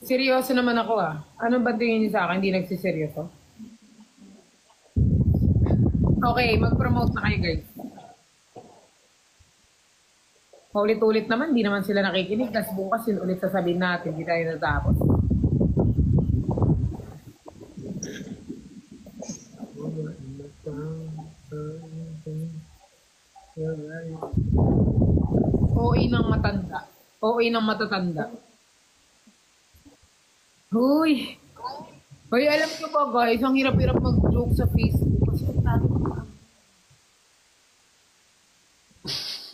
Seryoso naman ako ah. Ano ba tingin niyo sa akin? Hindi nagsiseryoso? Okay, mag-promote na kayo guys. Ulit-ulit naman, di naman sila nakikinig. Kasi bukas yun ulit sasabihin natin. Hindi tayo natapos. OA ng matanda. OA ng matatanda. Huy! Hoy, alam niyo ba guys, ang hirap-hirap mag-joke sa Facebook. Kasi ang dami ko.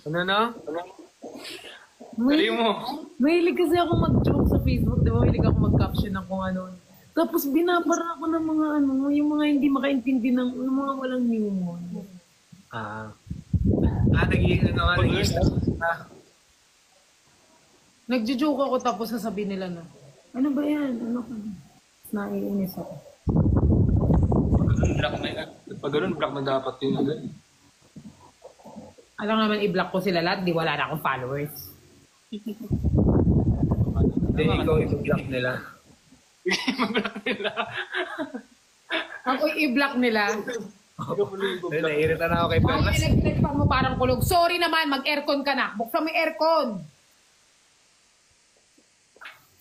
Ano na? May, Dali mo. mahilig kasi ako mag-joke sa Facebook. Di ba? Mahilig ako mag-caption ng kung ano. Tapos binabara ako ng mga ano, yung mga hindi makaintindi ng yung mga walang humor. Nagjo-joke ako tapos sasabihin nila na, ano ba yan? Ano ka? Naiinis ako. Block na yan. Pag ganun, block na dapat yun agad. Alam naman i-block ko sila lahat, di wala na akong followers. Hindi, ikaw i-block nila. Mag-block nila. Ako i-block nila. Ay, naiirita na ako kay Ay, Perlas. electric fan mo parang kulog. Sorry naman, mag-aircon ka na. Buksan mo yung aircon.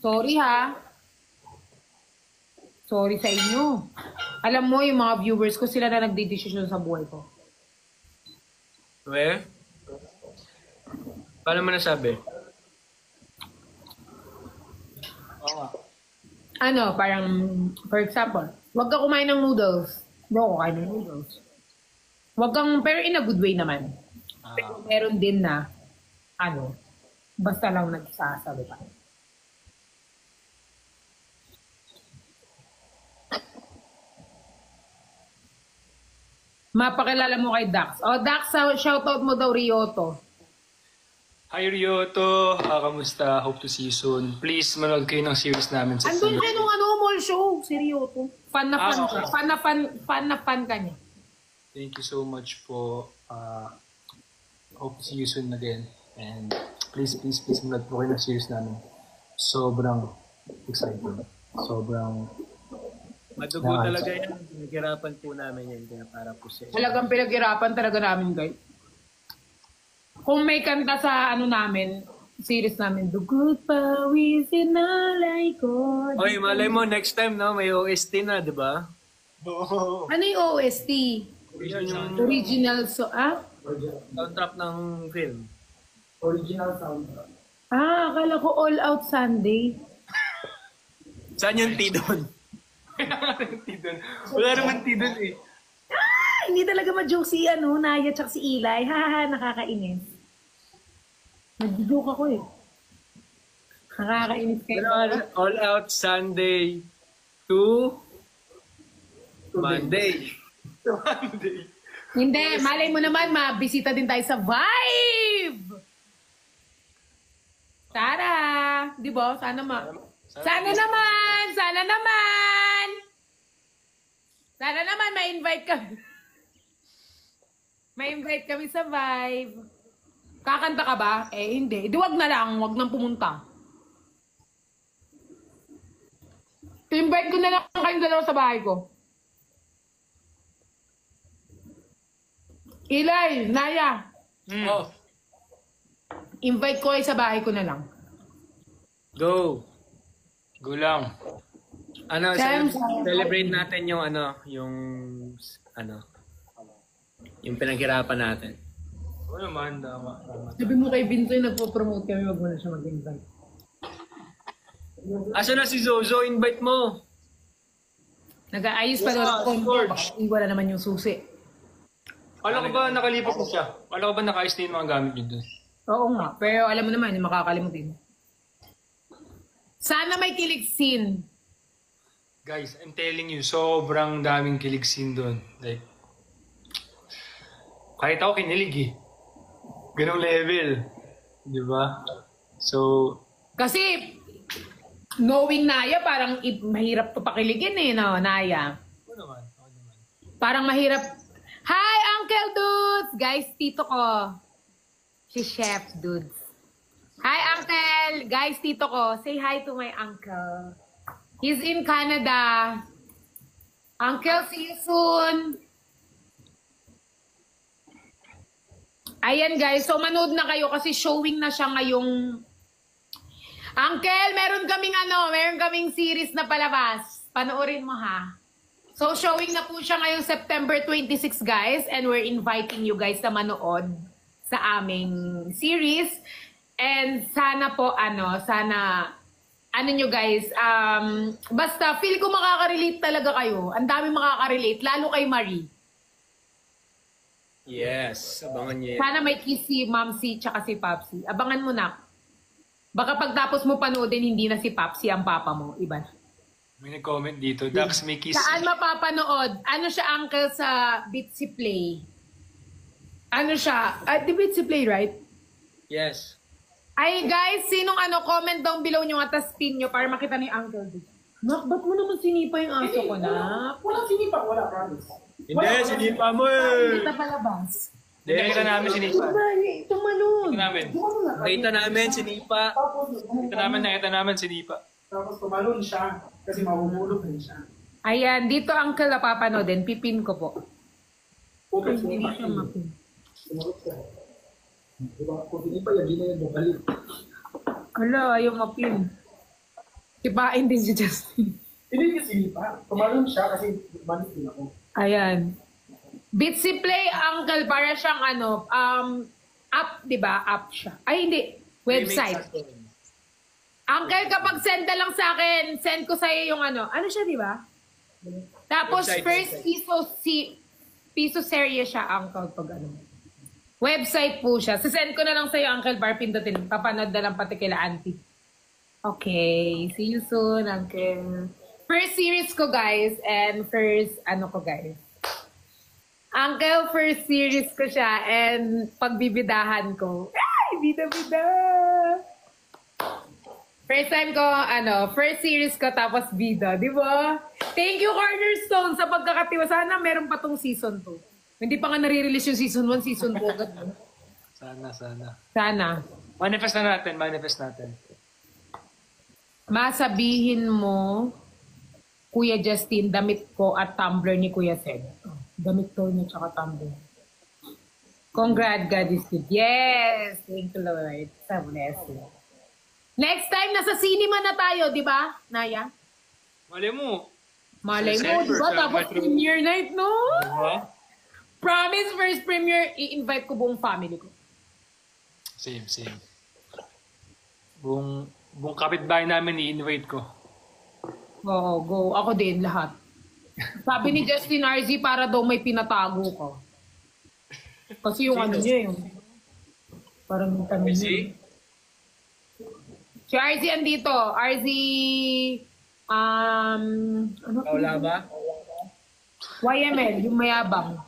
Sorry ha. Sorry sa inyo. Alam mo, yung mga viewers ko, sila na nagdidesisyon sa buhay ko. Where? Paano mo nasabi? Oo nga. Ano, parang, for example, huwag ka kumain ng noodles. Hindi ako kain ng noodles. Huwag kang, pero in a good way naman. Pero meron din na, ano, basta lang nagsasalita. Mapakilala mo kay Dax. O, Dax, shoutout mo daw, Rioto. Hi Ryoto, kamusta? Hope to see you soon. Please, manood kayo ng series namin sa Andun siya nung ano, mall show. Si Rioto. Fan na fan okay. ka. Fan na fan ka niya. Thank you so much po. Hope to see you soon again. And please, manood po kayo ng series namin. Sobrang exciting. Sobrang... Madugo talaga yan. Pinaghirapan po namin yan. Kaya para po siya. Talagang pinaghirapan talaga namin, guys. Kung may kanta sa ano namin, series namin, Dugot pawisin na ko. Oy, malay mo, next time, no? May OST na, di ba? Oo. Ano yung OST? Yan yung Original soundtrack ng film. akala ko All Out Sunday. Saan yung T doon? Wala naman tidon eh. Hindi talaga ma-joke si ano, Naya tsaka si Eli. Hahaha, nakakainis. Nag-joke ako eh. Nakakainis kayo. All Out Sunday to Monday. Monday. Hindi, malay mo naman, mabisita din tayo sa Vibe! Tara! Di ba? Sana naman! Sana naman, ma-invite kami. Ma-invite kami sa Vibe. Kakanta ka ba? Eh, hindi. Di wag na lang. Wag nang pumunta. I-invite ko na lang kayong dalawa sa bahay ko. Eli, Naya. Oh, Invite ko kayo sa bahay ko na lang. go. Gulang. Ano, Sam, celebrate natin yung yung pinaghirapan natin. Oo naman, tama. Sabi mo kay Vince, nagpo-promote kami, wag mo na siya mag-invite. Asa na si Zozo? Invite mo. Nag-aayos pa doon ako. Wala naman yung susi. Alam ko ba nakalipat ko siya? Alam ko ba nakaayos na yung mga gamit niyo doon? Oo nga, pero alam mo naman, yung makakalimutin. Sana may kilig scene. Guys, I'm telling you, sobrang daming kilig scene doon. Like, kahit ako kinilig eh. Ganong level. Di ba? So, Kasi, knowing Naya, parang mahirap to pakiligin eh, no, Naya. ano naman? Parang mahirap. Hi, Uncle Dudes! Guys, tito ko. Si Chef Dudes. Hi, Uncle! Guys, tito ko, say hi to my uncle. He's in Canada. Uncle, see you soon. Ayan guys, so manood na kayo kasi showing na siya ngayong... Uncle, meron kaming series na palabas. Panoorin mo ha. So showing na po siya ngayong September 26 guys, and we're inviting you guys na manood sa aming series. And sana po nyo guys, basta feel ko makaka-relate talaga kayo. Ang dami makaka-relate, lalo kay Marie. Yes, abangan niyo. Sana may kiss si Mamsi tsaka si Papsi. Abangan mo na. Baka pagtapos mo panoodin, hindi na si Papsi ang papa mo. Iba na. May nag-comment dito. Dax, may kiss. Saan mapapanood? Ano siya, Uncle, sa Bitsy Play? Ano siya? The Bitsy Play, right? Yes. Ay, guys, sinong comment down below nyo at pin nyo para makita ni Uncle. Nak, ba't mo naman sinipa yung aso ko, Nak? Walang sinipa, wala, promise. Hindi, sinipa mo eh. Hindi na palabas. Nakita namin sinipa. Tumalun. Nakita namin. Nakita namin, sinipa. Nakita namin sinipa. Tapos tumalon siya kasi mahumulog rin siya. Ayan, dito Uncle napapanoodin. Pipin ko po. Okay, Hindi siya mapin. sumunod siya. Diba? Kung sinipa yan, di na yan mabalik. Hala, ayaw mapin. Kipain din si Justin. Hindi yung sinipa. Tumalon siya kasi balik din ako. Ayan. Bitsy Play, Uncle, para siyang app, di ba? App siya. Ay, hindi. Website. Uncle, kapag send na lang sa akin, send ko sa'yo yung ano siya, di ba? Tapos, Website, first piso serye siya, Uncle, pag Website po siya. Send ko na lang sa'yo, Uncle, bar pindutin. Papanood na lang pati kila auntie. Okay. See you soon, Uncle. First series ko, guys. And first, guys. Uncle, first series ko siya. And pagbibidahan ko. Ay, bida-bida! First time ko, first series ko tapos bida, di ba? Thank you, Cornerstone, sa pagkakatiwa. Sana meron pa tong season 2. Hindi pa nga nare-release yung season 1, season 2 agad. Sana. Manifest natin. Masabihin mo, Kuya Justin, damit ko at tumbler ni Kuya Sed. Damit ko niya tsaka tumbler. Congrats, God is good. Yes! Thank you, Lord. Sa blessing. Next time, nasa cinema na tayo, di ba, Naya? Malay mo, di ba? Tapos premiere night, no? diba? Promise, first premiere, i-invite ko buong family ko. Same. Buong kapitbahay namin i-invite ko. Oo, go. Ako din, lahat. Sabi ni Justin RZ, para daw may pinatago ko. Kasi yung niya, yung parang yung tanong niya. Si RZ andito. RZ, Wala ba? YML, yung mayabang.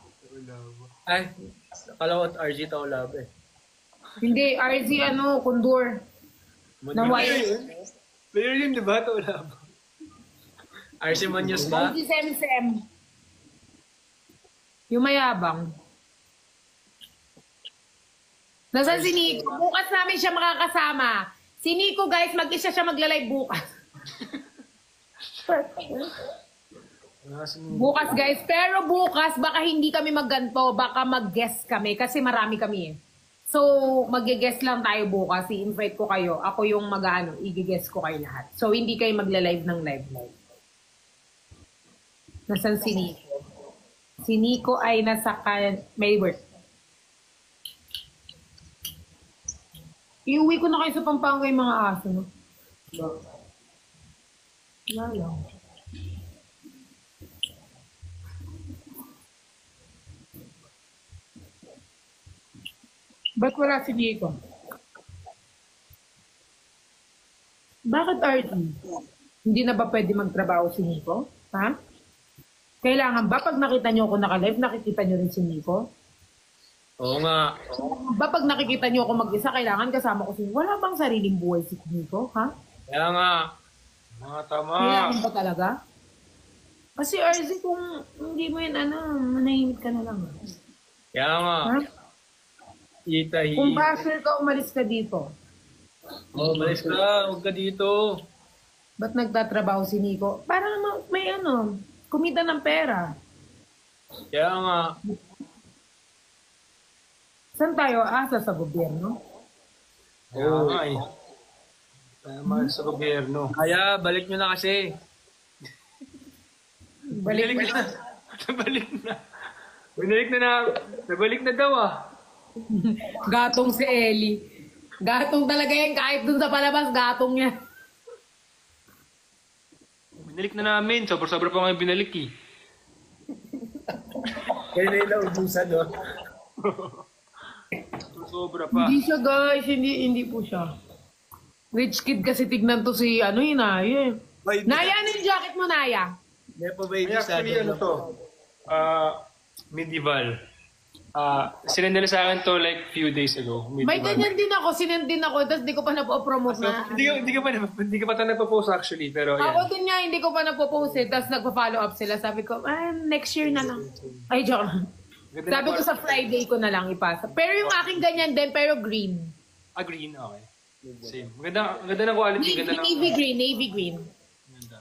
Ay, akala ko RG Taulab eh. Hindi, RZ, Kundur. Na YML. Player yun, di ba? Wala ba? RC Munoz ba? RZ Sem. Yung mayabang. Nasaan si Nico? Bukas namin siya makakasama. Si Nico, guys, mag-isa siya magla-live bukas. Bukas, guys. Pero bukas, baka hindi kami magganto. Baka mag-guest kami. Kasi marami kami eh. So, mag-guest lang tayo bukas. I-invite ko kayo. Ako yung i-guest ko kayo lahat. So, hindi kayo magla-live ng live. Nasaan si Nico? Si Nico ay nasa may work. Iuwi ko na kayo sa Pampanga yung mga aso, no? Wala lang. Ba't wala si Nico? Bakit RT? Hindi na ba pwede magtrabaho si Nico? Ha? Kailangan ba pag nakita niyo ako naka-live, nakikita niyo rin si Nico? Oo nga. Ba pag nakikita niyo ako mag-isa, kailangan kasama ko si Nico? Wala bang sariling buhay si Nico? Ha? Kaya nga. Mga tama. Kailangan ba talaga? Kasi RZ, kung hindi mo yan, manahimik ka na lang. Kaya nga. Ha? Itahi. Kung basher ka, umalis ka dito. Oh, malis ka. Huwag ka dito. Ba't nagtatrabaho si Nico? Para may kumita ng pera. Kaya nga. Saan tayo asa sa gobyerno? Kaya nga eh. Tama sa gobyerno. Kaya, balik nyo na kasi. Balik na. Nabalik na. Nabalik na daw ah. Gatong si Ellie. Gatong talaga yan. Kahit dun sa palabas, gatong yan. Binalik na namin. Sobra-sobra pa nga binalik eh. Kaya na yung naubusan, no? Sobra pa. Hindi siya guys. Hindi po siya. Rich kid kasi tignan to si Naya. Naya, ano yung jacket mo, Naya? Nepo baby Actually, ano to? Medieval. Sinend nila sa akin to like few days ago. Medieval. May ganyan din ako. Sinend din ako. Tapos di ko pa napopromote na. Hindi ka pa tayo napopost actually, pero Ako yan. din nga, hindi ko pa napopost eh. Tapos nagpa-follow up sila. Sabi ko, next year na lang. Ay, joke lang. Ganda Sabi ko sa Friday ko na lang ipasa. Pero yung aking ganyan din, pero green. Green, okay. Same. Ganda ng quality. Ganda ng... Navy green. Ganda.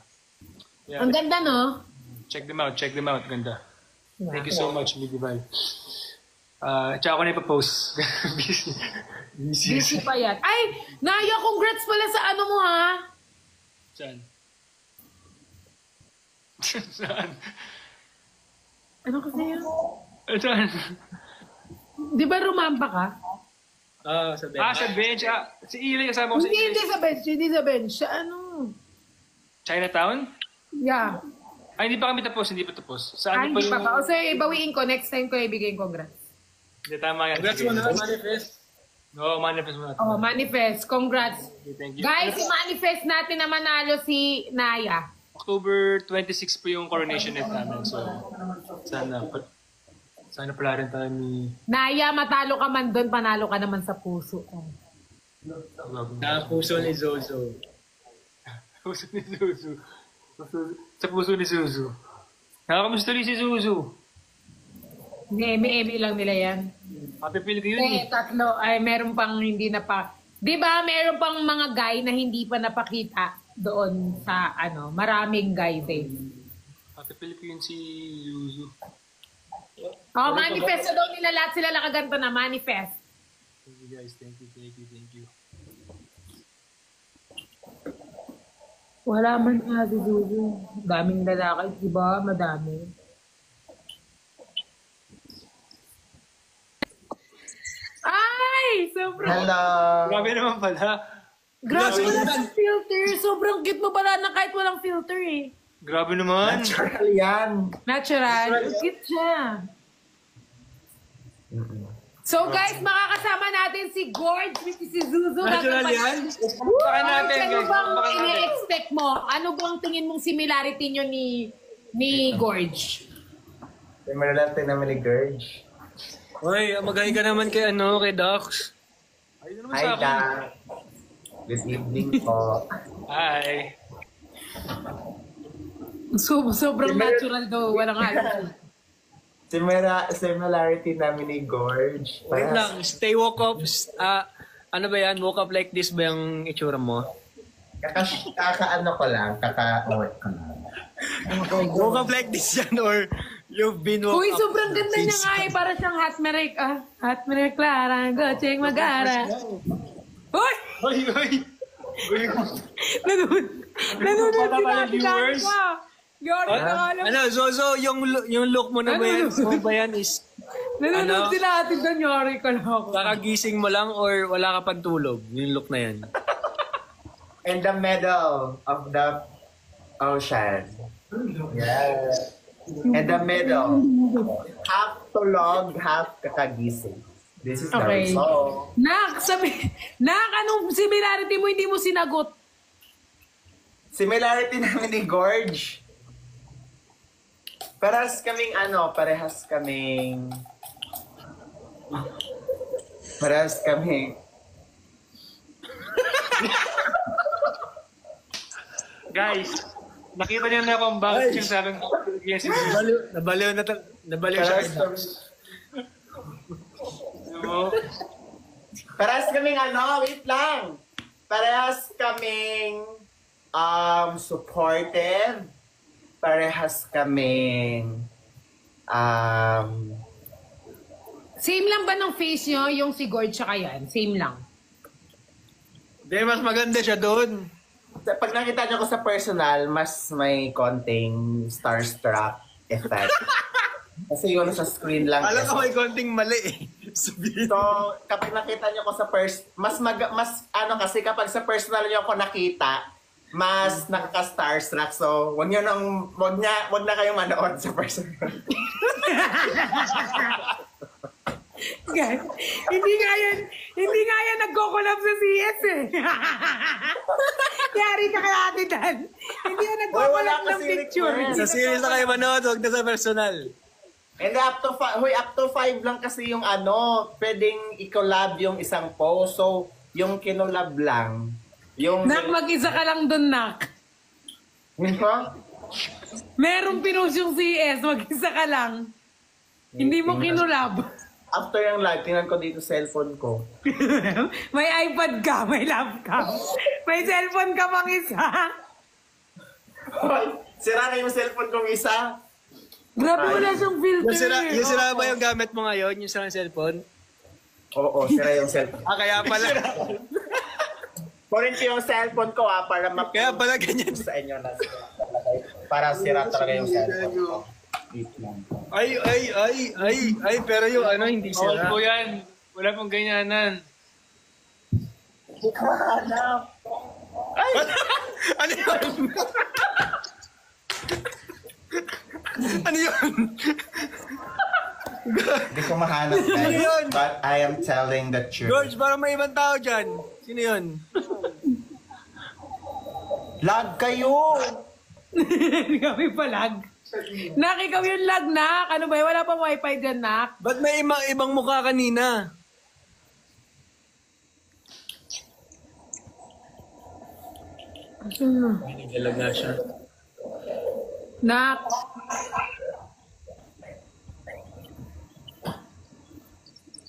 Yeah. Ang ganda, no? Check them out. Ganda. Thank you so much, Medieval. Tsaka ako na ipapost. Busy pa yan. Ay, Naya, congrats pala sa ano mo, ha? Saan? Saan? Ano kasi yun? Saan? Di ba rumamba ka? Sa bench. Sa bench. Si Eli, kasama ko si Eli. Hindi sa bench. Sa ano? Chinatown? Yeah. Hindi pa tapos. Saan Hindi pa ka. O so, ibawiin ko. Next time ko ibigay congrats. Hindi, tama yan. Congrats mo na, manifest. Oo, manifest mo natin. Oh, manifest. Congrats. Okay, thank you. Guys, manifest natin na manalo si Naya. October 26 po yung coronation night namin. So, sana pala rin tayo ni... Naya, matalo ka man doon, panalo ka naman sa puso. Sa puso ni Zozo. Puso ni Zuzu. Sa puso ni Zuzu. Nakakamusta rin si Zuzu. Eme lang nila yan. Happy feel ko yun eh. Tatlo, ay meron pang hindi Di ba, meron pang mga guy na hindi pa napakita doon sa maraming guys eh. Happy feel ko yun si Zuzu. Oh, manifest na daw nila lahat sila nakaganto na, manifest. Thank you guys, thank you. Wala man nga si Zuzu. Daming lalaki, di ba? Madami. Ay! Sobrang... Hello! Grabe naman pala. Grabe walang filter. Sobrang cute mo pala na kahit walang filter eh. Grabe naman. Natural yan! Natural. Cute siya. So guys, makakasama natin si Gorge, which is si Zuzu. Natural yan? Baka natin, Ano guys. bang Baka natin. ine-expect mo? Ano bang tingin mong similarity nyo ni Gorge? Similar lang tayo naman ni Gurge. Hoy, mag-hi ka naman kay Dax. Ayun naman Hi, sa akin. Dad. Good evening po. Hi. Sobrang natural daw. Walang halos. Similarity namin ni Gorge. Wait lang, stay woke up. Ano ba yan? Woke up like this ba yung itsura mo? Kaka-ano ko lang, kaka-work ko lang. Woke up like this yan or you've been woke Uy, up? sobrang ganda niya nga eh. Para siyang hot merek Clara. Gocheng Magara. Uy! Hoy. Nanonood Bata si pa yung Ate viewers. Danica. Yori na nga lang. Ano, Zozo, yung look mo na ba yan? Mo ba yan is Nanonood sila Ate Dan. Yori ka lang ako. kakagising mo lang or wala ka pang tulog? Yung look na yan. In the middle of the ocean. Yes. In the middle. Half tulog, half kakagising. This is the Okay. result. Nak, anong similarity mo hindi mo sinagot? Similarity namin ni Gorge. Parehas kaming Guys, nakita niyo na kung bakit yung sabing yan si Zuzu. Nabaliw siya kay parehas Dax. kaming wait lang. parehas kaming supportive. Parehas kaming Same lang ba ng face nyo, yung si Gord tsaka yan? Same lang. Hindi, mas maganda siya doon. pag nakita niyo ko sa personal, mas may konting starstruck effect. Kasi yun sa screen lang. Alam ko may konting mali eh. Sabihin. So, kapag nakita niyo ko sa kasi kapag sa personal niyo ako nakita, mas nakaka-starstruck. So, wag na kayong manood sa personal. Guys, hindi nga yan nagko-collab sa CS eh. Yari ka kaya Ate Dan. Hindi yan nagko-collab ng picture. Sa series na kayo manood, huwag na sa personal. And up to 5 lang kasi yung pwedeng i-collab yung isang post. So, yung kinolab lang. Yung Nak, mag-isa ka lang dun, Nak. Merong pinost yung CS, mag-isa ka lang. Hindi mo kinulab. After yung live, tingnan ko dito cellphone ko. May iPad ka, may laptop. May cellphone ka pang isa. Sira na yung cellphone kong isa. Grabe wala siyang filter. Yung sira ba yung gamit mo ngayon? Yung sirang cellphone? Oo, sira yung cellphone. Kaya pala. Kunin ko yung cellphone ko para Kaya pala ganyan. sa inyo na para sira talaga yung cellphone ko. Ay, pero yung hindi Bawal sira. po yan. Wala pong ganyanan. Ano yun? Ano yun? Hindi ko mahanap guys. yun? But I am telling the truth. George, parang may ibang tao dyan. Sino yun? Lag kayo! Kami palag. Nak, ikaw yung lag, Nak. Ano ba yun? Wala pang wifi dyan, Nak. Ba't may ibang mukha kanina? Hindi talaga siya. Nak.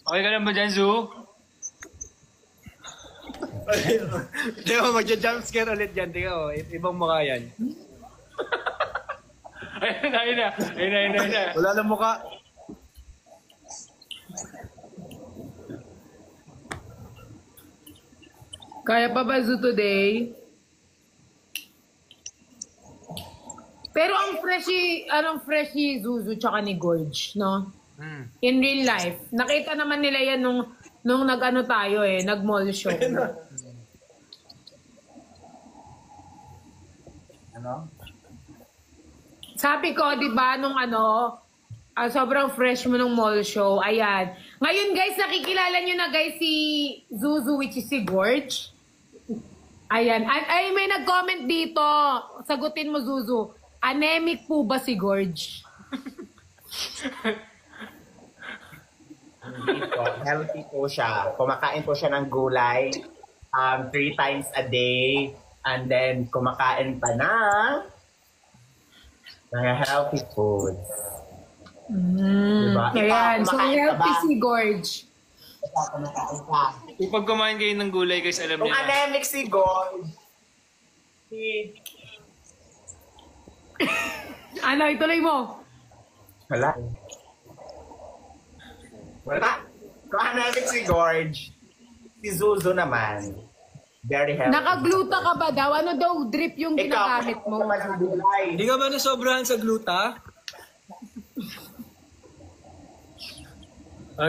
Okay ka lang ba dyan, Zoo? Di ba, magja-jumpscare ulit dyan. Tingnan mo, ibang mukha yan. Ayun na. Wala lang mukha. Kaya pa ba Zoo today? Pero ang fresh ni Zuzu tsaka ni Gorge, no? In real life. Nakita naman nila yan nung nag-ano tayo nag-mall show. Ano? Sabi ko, di ba, sobrang fresh mo nung mall show. Ayan. Ngayon, guys, nakikilala nyo na, guys, si Zuzu, which is si Gorge. Ayan. Ay, may nag-comment dito. Sagutin mo, Zuzu. Anemic po ba si Gorge? Hindi po. Healthy po siya. Kumakain po siya ng gulay 3 times a day. And then, kumakain pa na mga healthy foods. Diba? Ayan. So, kumakain ka healthy ba? si Gorge. Kumakain ka. Kapag kumain kayo ng gulay, guys, alam Kung niyo na. anemic si God, Ano, ituloy mo. Wala. Kung anemic si Gorge, si Zuzu naman, very healthy. Nakagluta ka ba daw? Ano daw drip yung ginagamit mo? Hindi ka ba nasobrahan sa gluta?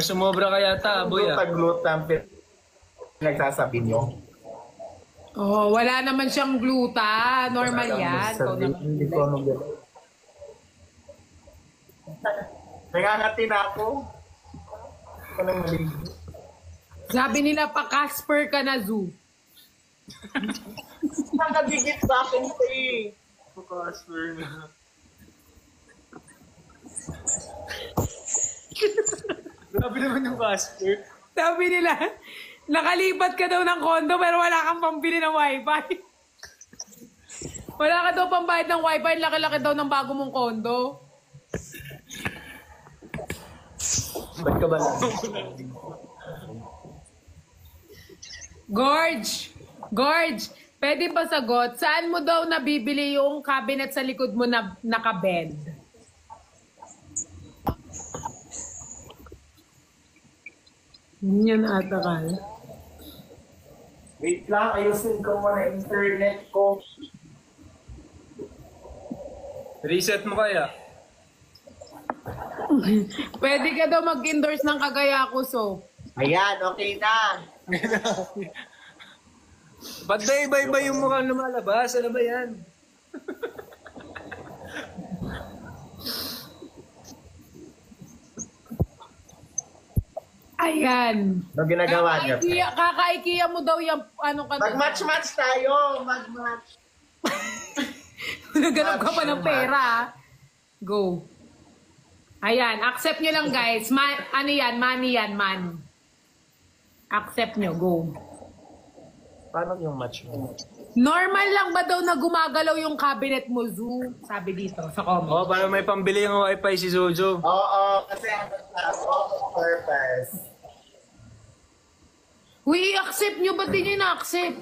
Sumobra ka yata, boy. Gluta ang nagsasabi nyo. Oh, wala naman siyang gluta. Normal yan. Hindi ko ano gano'n. Nangangati na ako. Sabi nila pa Casper ka na, Zoo. Nakagigit sa akin ito eh. Casper na. Grabe naman yung Casper. Sabi nila, nakalipat ka daw ng kondo pero wala kang pambili ng wifi. Wala ka daw pambayad ng wifi, laki-laki daw ng bago mong kondo. Ba't ka ba lang? Gorge, Gorge, pwede ba sagot? Saan mo daw nabibili yung cabinet sa likod mo na naka-bed? Yan ata ka. Wait lang, ayusin ko muna internet ko. Reset mo kaya? Pwede ka daw mag-endorse ng Kagayako soap. Ayan, okay na. Ba't na iba-iba yung mukhang lumalabas? Ano ba yan? Ayan. Ano ginagawa niyo? Kaka-IKEA mo daw yung ano ka. Mag-match-match tayo. Mag-match. Naghanap ka pa ng pera. Ah. Go. Ayan, accept nyo lang guys. Ano yan? Money yan, man. Accept nyo, go. Paano yung match mo? Normal lang ba daw na gumagalaw yung cabinet mo, Zoo? Sabi dito sa comment. Oh, para may pambili yung wifi si Zozo. Oo, kasi ano sa purpose. Uy, i-accept nyo. Ba't di nyo na-accept?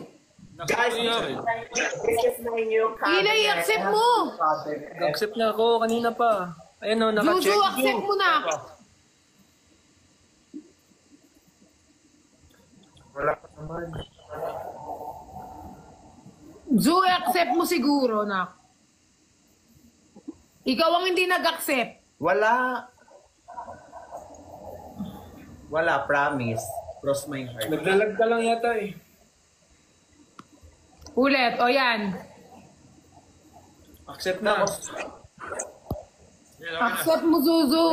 Guys, this is my new cabinet. Ilay, i-accept mo. Accept na ako kanina pa. Ayan o, naka-check. Zuzu, accept mo na. Wala pa naman. Zoo, accept mo siguro, nak. Ikaw ang hindi nag-accept. Wala. Wala, promise. Cross my heart. Naglalag ka lang yata eh. Ulit, o yan. Accept na. Accept mo, Zuzu.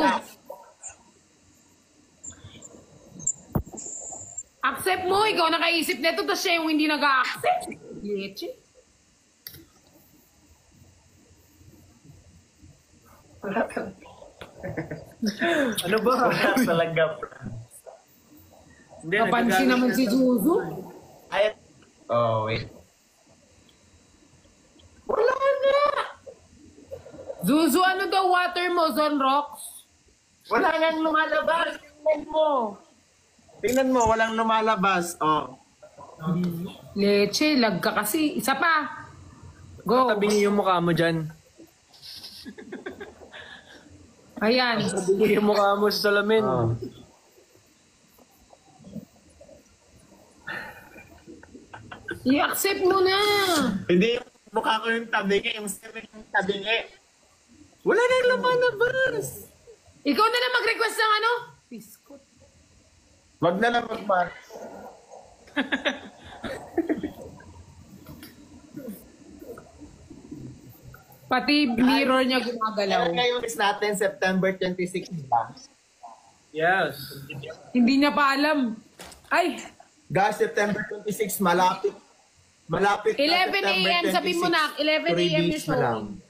Accept mo, ikaw nakaisip nito, tapos siya yung hindi nag-accept. Leche. Ano ba? Wala talaga. Hindi, Napansin naman si Zuzu. Ay, oh, wait. Wala na! Zuzu, ano daw water mo, Zon Rocks? Wala nang lumalabas. Tingnan mo. Tingnan mo, walang lumalabas. Oh. Leche, lag ka kasi. Isa pa. Go. Tabi niyo yung mukha mo dyan. Ayan. Tabi niyo yung mukha mo sa salamin. Oh. I-accept mo na. Hindi yung mukha ko yung tabingi, yung skin yung tabingi. Wala nang lumalabas. Ikaw na lang mag-request ng ano? Biskot. Wag na lang mag-match. Pati mirror niya gumagalaw. Kaya ngayon is natin September 26, ba? Yes. Hindi niya pa alam. Ay, Guys, September 26, malapit. Malapit 11 September a.m. sabi mo na, 11 3 a.m. days yung na lang. showing.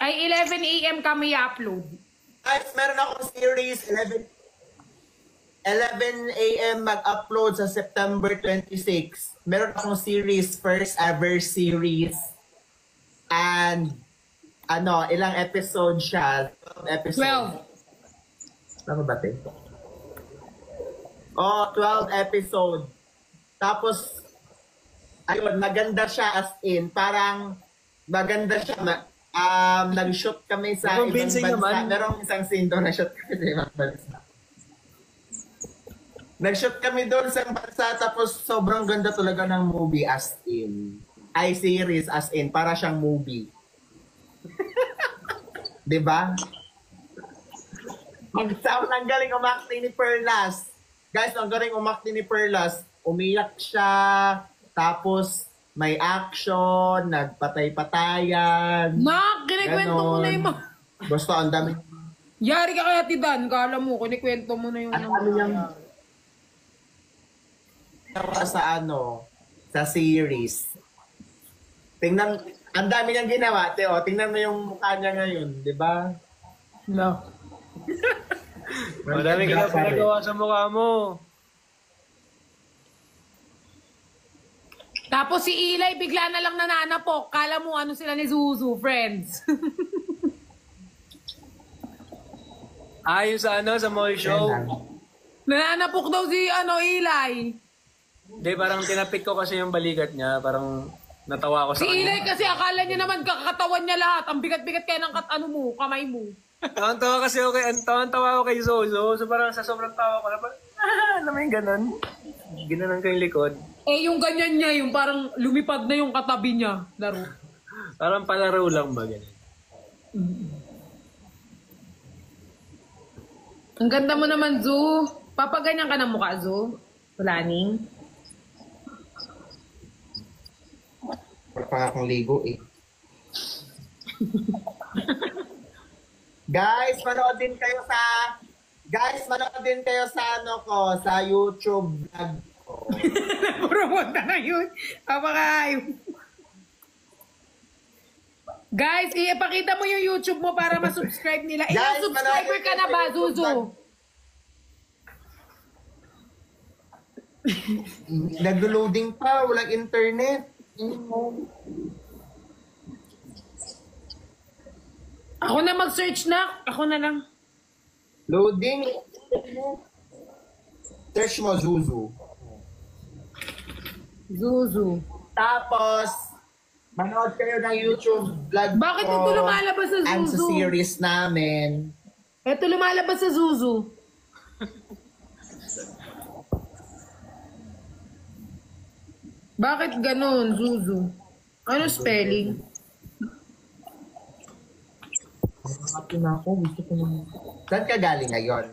Ay, 11 a.m. kami i-upload. Guys, meron akong series, 11 a.m. mag-upload sa September 26. Meron akong series, first ever series. And, ano, ilang episode siya? 12 episode. 12. Tama ba, te? Oh, 12 episode. Tapos, ayun, maganda siya as in. Parang, maganda siya. Nag-shoot kami sa ibang Convincing bansa. naman. Merong isang scene doon na shoot kami sa ibang bansa. Nag-shoot kami doon sa bansa, tapos sobrang ganda talaga ng movie as in. Ay, series as in. Para siyang movie. Diba? Ang galing umakting ni Perlas. Guys, ang galing umakting ni Perlas. Umiyak siya. Tapos, may action. Nagpatay-patayan. Nak, kinikwento mo na yung mga... Basta ang dami. Yari ka kaya, Tidan. Kala mo, kinikwento mo na yung... Ang dami niyang sa ano, sa series. Tingnan, ang dami niyang ginawa, Teo. Tingnan mo yung mukha niya ngayon, di ba? No. Madami ka na pinagawa sa mukha mo. Tapos si Eli, bigla na lang nananapok. Kala mo ano sila ni Zuzu, friends. Ayos sa ano, sa mall show. Nananapok daw si Eli. Hindi, parang tinapik ko kasi yung balikat niya. Parang natawa ako Si sa Eli kanya. kasi akala niya naman kakatawan niya lahat. Ang bigat-bigat kaya ng kamay mo. Tawan-tawa kasi ako tawan-tawa ako kay Zozo. So parang sa sobrang tawa ko na parang, alam mo yung ganon? Ginanon ko yung likod. Eh, yung ganyan niya, yung parang lumipad na yung katabi niya. Laro. Parang palaro lang ba ganun? Ang ganda mo naman, Zu. Papaganyan ka ng mukha, Zu. Walaning. Parang akong ligo eh. Guys, manood din kayo sa ano ko, sa YouTube vlog ko. Promote na ngayon. Papakayo. Guys, ipakita mo yung YouTube mo para ma-subscribe nila. Guys, Ilang subscriber manood ka na din ba, kayo sa YouTube Zuzu? Naglo-loading pa, walang internet. Ako na mag-search na. Ako na lang. Loading. Search mo, Zuzu. Zuzu. Tapos, manood kayo ng YouTube vlog Bakit ko. ito lumalabas sa And sa Zuzu? series namin. Ito lumalabas sa Zuzu. Bakit ganon, Zuzu? Ano spelling? Happy na ako. Gusto ko naman. Saan ka galing ngayon?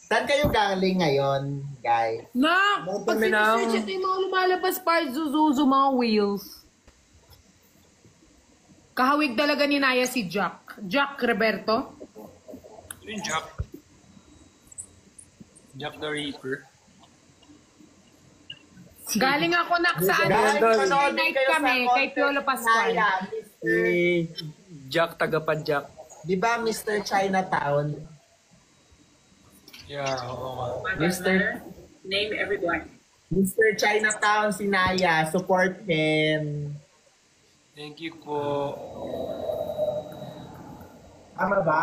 Saan kayo galing ngayon, guys? Na, pag kami ng- sinesearch ito yung mga lumalabas pa, Zuzu, mga wheels. Kahawig talaga ni Naya si Jack. Jack Roberto. Yung Jack. Jack the Reaper. Galing ako na sa ano, Guys, manood din night kayo kami, sa kay Piolo Pascual. Naya, Si Jack, tagapadjak. Di ba Mr. Chinatown? Yeah, oo nga. Mr. Name everyone. Mr. Chinatown, si Naya. Support him. Thank you po. Tama ba?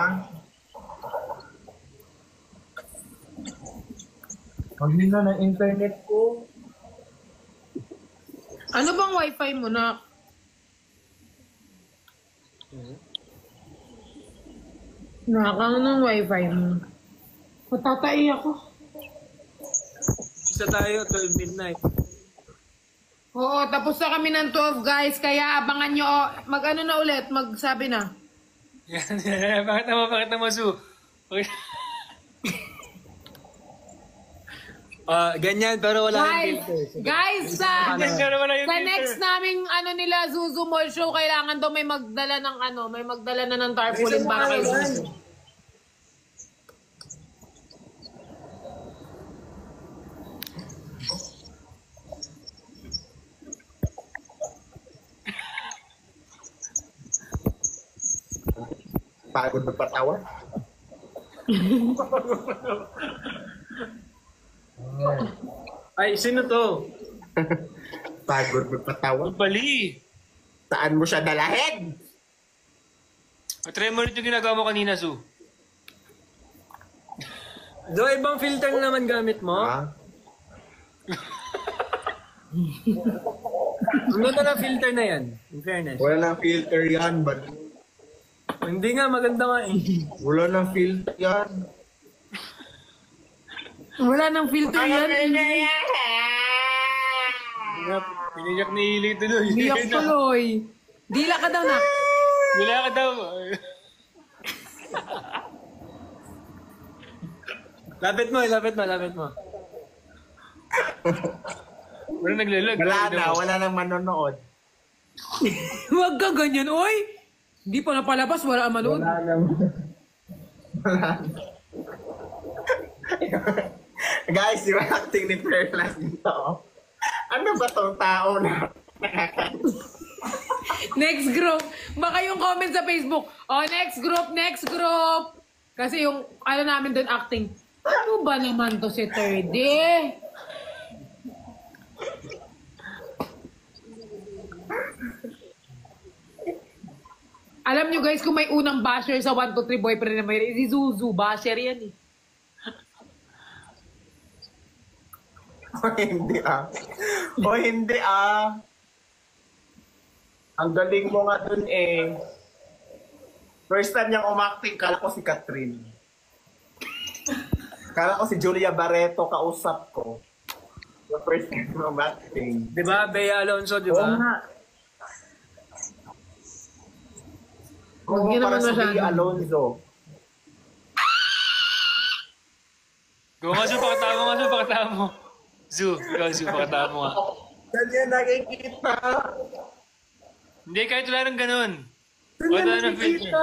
Maghina ng internet ko. Ano bang wifi mo na? Nakakano ng wifi mo. Matatay ako. Isa tayo, 12 midnight. Oo, tapos na kami ng 12 guys, kaya abangan nyo, mag-ano na ulit, magsabi na. Yan, bakit naman, Su? Okay. Ganyan, pero wala yung Guys, filter. Sige. guys, sa Pero wala yung filter. next naming ano nila, Zuzu Mall Show, kailangan daw may magdala ng ano, may magdala na ng tarpaulin para kay Zuzu. Pagod magpatawa. Ay, sino to? Pagod magpatawa. Bali! Saan mo siya dalahin? Try mo rin yung ginagawa mo kanina, Su. Do, ibang filter na naman gamit mo? Ha? Ano na filter na yan? In fairness. Wala nang filter yan, but Hindi nga, maganda nga eh. wala nang filter yan. Wala nang filter yan. Piniyak ni Ili tuloy. Biyak tuloy. Dila ka daw na. Wala ka daw. Lapit mo. Wala naglalag. Wala nang manonood. Huwag ka ganyan, oy! Hindi pa napalabas, wala ang manood. Guys, yung acting ni Fairclass dito. Ano ba tong tao na? Next group. Baka yung comment sa Facebook. Oh, next group. Kasi yung, ano namin doon acting. Ano ba naman to si 3D? Alam nyo guys, kung may unang basher sa 1, 2, 3 boyfriend na may si Zuzu, basher yan eh. O hindi ah. O hindi ah. Ang galing mo nga dun eh. First time niyang umacting, kala ko si Catherine. Kala ko si Julia Barreto, kausap ko. The first time mo umacting. Di ba, Bea Alonso, di Oo ba? nga. Oo, Huwag yun para naman si masyado. Bea Alonso. Go nga, Zu, pakatama nga, Zu, pakatama mo. Zu, ikaw, Zu, pakatama mo nga. Ganyan nakikita. Hindi, kahit wala nang ganun. Ganyan Wala nang filter. nakikita.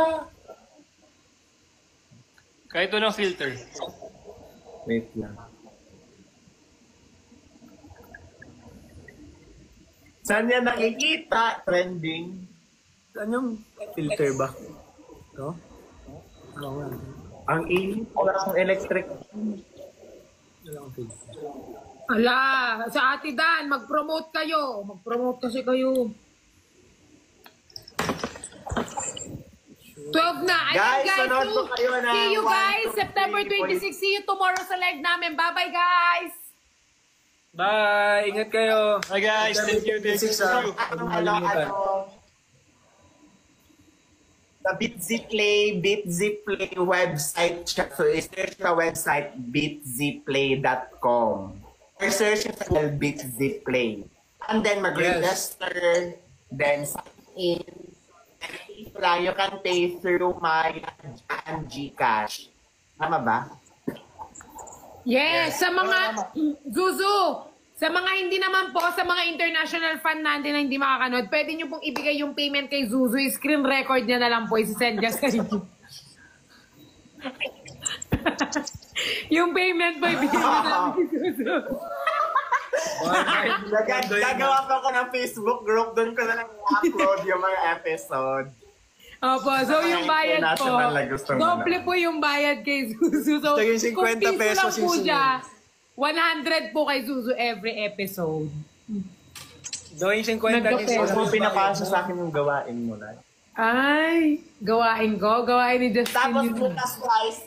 Kahit walang filter. Wait lang. Saan yan nakikita? Trending. Ano yung filter ba? No? Oo nga. Ang init. Wala akong electric. Wala akong filter. Ala, sa Ate Dan, mag-promote kayo. Mag-promote kasi kayo. 12 na. Ayan, Guys, manood po kayo na. See you guys. 1, 2, September 3, 26. See you tomorrow sa live namin. Bye-bye, guys. Bye! Ingat kayo! Hi guys, thank you, thank you. Sa BitZplay website siya. So, i-search na website bitzplay.com. Or search sa BitZplay. And then mag-register. Then sign in. And you can pay through my and GCash. Tama ba? Yes, sa mga Zuzu, sa mga hindi naman po, sa mga international fan natin na hindi makakanood, pwede nyo pong ibigay yung payment kay Zuzu. Screen record niya na lang po, isi-send niya sa inyo. Yung payment po, ibigay mo na lang kay Zuzu. Gagawa pa ako ng Facebook group. Doon ko na lang upload yung mga episode. Opo, so yung bayad po, International na gusto mo doble po yung bayad kay Zuzu. So, Ito yung 50 kung piso pesos lang po yung siya, 100 po kay Zuzu every episode. Gawin 50 Nagkapera. pesos. Huwag mo pinapasa sa akin yung gawain mo na. Ay, gawain ko. Gawain ni Justin. Tapos yun. bukas guys,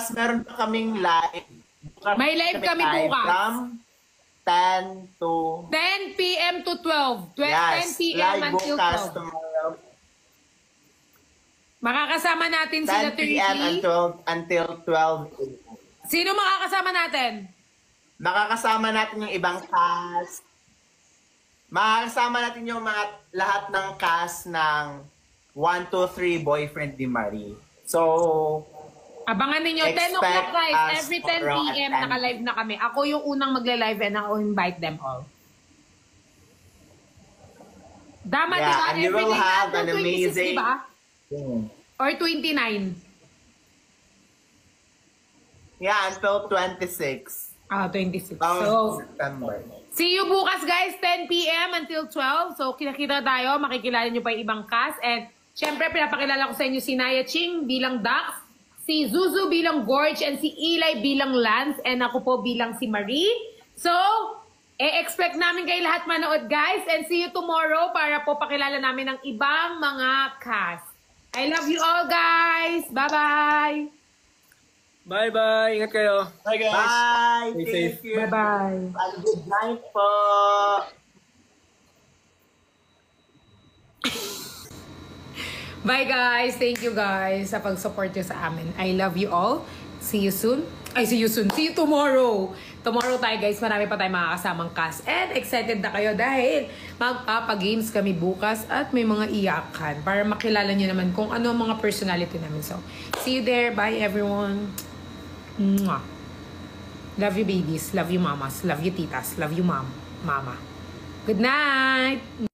meron pa kaming live. May live kami bukas. From 10 to 10 p.m. to 12. 10 yes, p.m. live until bukas 12. tomorrow. Makakasama natin sila 10 p.m. 30. until 12. Sino makakasama natin? Makakasama natin yung ibang cast. Makakasama natin yung mga lahat ng cast ng 1, 2, 3 Boyfriend ni Marie. So, Abangan ninyo, 10 Expect o'clock guys. us Every 10 tomorrow at p.m. 10. naka-live na kami. Ako yung unang magla-live and ako invite them all. Dama, Yeah, diba? and you will Everything have until an 26, amazing- diba? Or 29? yeah, until 26 Ah, 26. of So, September. see you bukas guys, 10 p.m. until 12. So, kita-kita tayo. Makikilala nyo pa yung ibang cast. And, syempre, pinapakilala ko sa inyo si Naya Ching bilang Dax, si Zuzu bilang Gorge, and si Eli bilang Lance, and ako po bilang si Marie. So, expect namin kayo lahat manood guys. And see you tomorrow para po pakilala namin ng ibang mga cast. I love you all guys. Bye-bye. Bye-bye! Ingat kayo! Hi guys. Bye! Stay Thank safe. you. Bye-bye. And good night po! Bye guys. Thank you guys sa pag-support nyo sa amin. I love you all. See you soon. Ay, see you soon. See you tomorrow. Tomorrow tayo guys. Marami pa tayong makakasamang cast. And excited na kayo dahil magpapagames kami bukas at may mga iyakan para makilala nyo naman kung ano ang mga personality namin. So, see you there. Bye everyone. Mwah. Love you babies. Love you mamas. Love you titas. Love you mama. Good night.